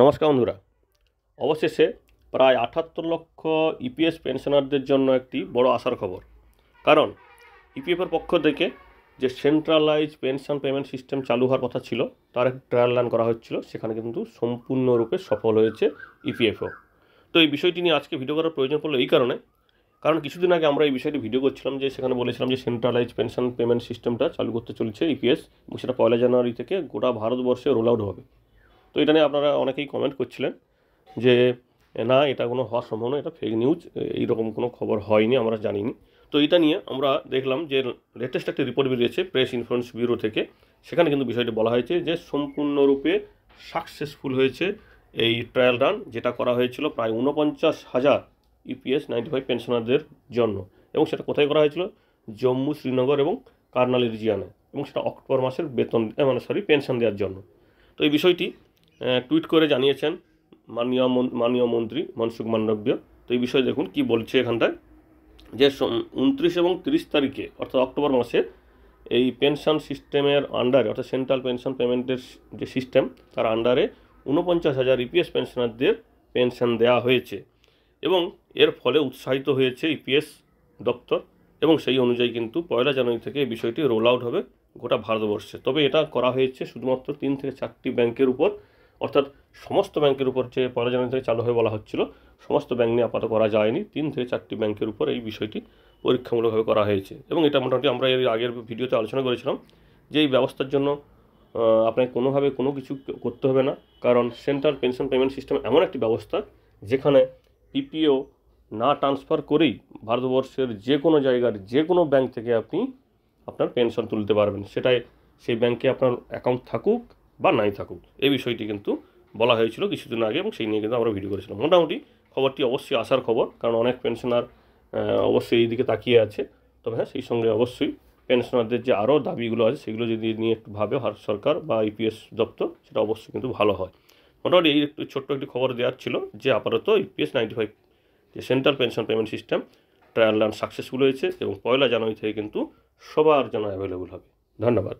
নমস্কার বন্ধুরা, অবশেষে প্রায় ৭৮ লক্ষ ইপিএস পেনশনারদের জন্য একটি বড় আশার খবর। কারণ ইপিএফের পক্ষ থেকে যে সেন্ট্রালাইজ পেনশন পেমেন্ট সিস্টেম চালু হওয়ার কথা ছিল, তার একটি ট্রায়াল রান করা হচ্ছিল, সেখানে কিন্তু সম্পূর্ণরূপে সফল হয়েছে ইপিএফও। তো এই বিষয়টি নিয়ে আজকে ভিডিও করার প্রয়োজন পড়লো এই কারণ কিছুদিন আগে আমরা এই বিষয়টি ভিডিও করছিলাম, যে সেখানে বলেছিলাম যে সেন্ট্রালাইজ পেনশন পেমেন্ট সিস্টেমটা চালু করতে চলেছে ইপিএস, এবং সেটা 1 জানুয়ারি থেকে গোটা ভারতবর্ষে রোল আউট হবে। তো এটা নিয়ে আপনারা অনেকেই কমেন্ট করছিলেন যে না, এটা কোনো হওয়ার সম্ভাবনা, এটা ফেক নিউজ, এইরকম কোনো খবর হয়নি, আমরা জানিনি। তো এটা নিয়ে আমরা দেখলাম যে লেটেস্ট একটা রিপোর্ট বেরিয়েছে প্রেস ইনফ্লুয়েন্স ব্যুরো থেকে। সেখানে কিন্তু বিষয়টি বলা হয়েছে যে সম্পূর্ণরূপে সাকসেসফুল হয়েছে এই ট্রায়াল রান, যেটা করা হয়েছিল প্রায় 49,000 ইপিএস 95 পেনশনারদের জন্য। এবং সেটা কোথায় করা হয়েছিল? জম্মু, শ্রীনগর এবং কার্নাল রিজিয়নে, এবং সেটা অক্টোবর মাসের পেনশন দেওয়ার জন্য। তো এই বিষয়টি টুইট করে জানিয়েছেন মাননীয় মন্ত্রী মনসুখ মান্ডব্য। তো এই বিষয়ে দেখুন কি বলছে এখানটায়, যে 29 এবং 30 তারিখে অর্থাৎ অক্টোবর মাসে এই পেনশন সিস্টেমের আন্ডারে, অর্থাৎ সেন্ট্রাল পেনশন পেমেন্টের যে সিস্টেম, তার আন্ডারে 49,000 ইপিএস পেনশনারদের পেনশন দেওয়া হয়েছে, এবং এর ফলে উৎসাহিত হয়েছে ইপিএস দপ্তর, এবং সেই অনুযায়ী কিন্তু 1 জানুয়ারি থেকে এই বিষয়টি রোল আউট হবে গোটা ভারতবর্ষে। তবে এটা করা হয়েছে শুধুমাত্র 3 থেকে 4টি ব্যাংকের উপর, অর্থাৎ সমস্ত ব্যাংকের উপর যে 1 জানুয়ারি থেকে চালু হয়ে বলা হচ্ছিল, সমস্ত ব্যাংক নিয়ে আপাতত করা যায়নি। 3 থেকে 4টি ব্যাংকের উপর এই বিষয়টি পরীক্ষামূলকভাবে করা হয়েছে। এবং এটা মোটামুটি আমরা এর আগের ভিডিওতে আলোচনা করেছিলাম যে এই ব্যবস্থার জন্য আপনাকে কোনোভাবে কোনো কিছু করতে হবে না, কারণ সেন্ট্রাল পেনশন পেমেন্ট সিস্টেম এমন একটি ব্যবস্থা যেখানে পিপিও না ট্রান্সফার করেই ভারতবর্ষের যে কোনো জায়গার যে কোনো ব্যাংক থেকে আপনি আপনার পেনশন তুলতে পারবেন, সেটাই সেই ব্যাংকে আপনার অ্যাকাউন্ট থাকুক বা নাই থাকুক। এই বিষয়টি কিন্তু বলা হয়েছিল কিছুদিন আগে, এবং সেই নিয়ে কিন্তু আমরা ভিডিও করেছিলাম। মোটামুটি খবরটি অবশ্যই আসার খবর, কারণ অনেক পেনশনার অবশ্যই এই দিকে তাকিয়ে আছে। তবে হ্যাঁ, সেই সঙ্গে অবশ্যই পেনশনারদের যে আরও দাবিগুলো আছে সেগুলো যদি নিয়ে একটু ভাবে ভারত সরকার বা ইপিএস দপ্তর, সেটা অবশ্যই কিন্তু ভালো হয়। মোটামুটি এই একটু ছোট্ট একটি খবর দেওয়ার ছিল যে আপাতত ইপিএস 95 যে central pension payment system trial run successful হয়েছে, এবং 1 জানুয়ারি থেকে কিন্তু সবার জন্য অ্যাভেলেবল হবে। ধন্যবাদ।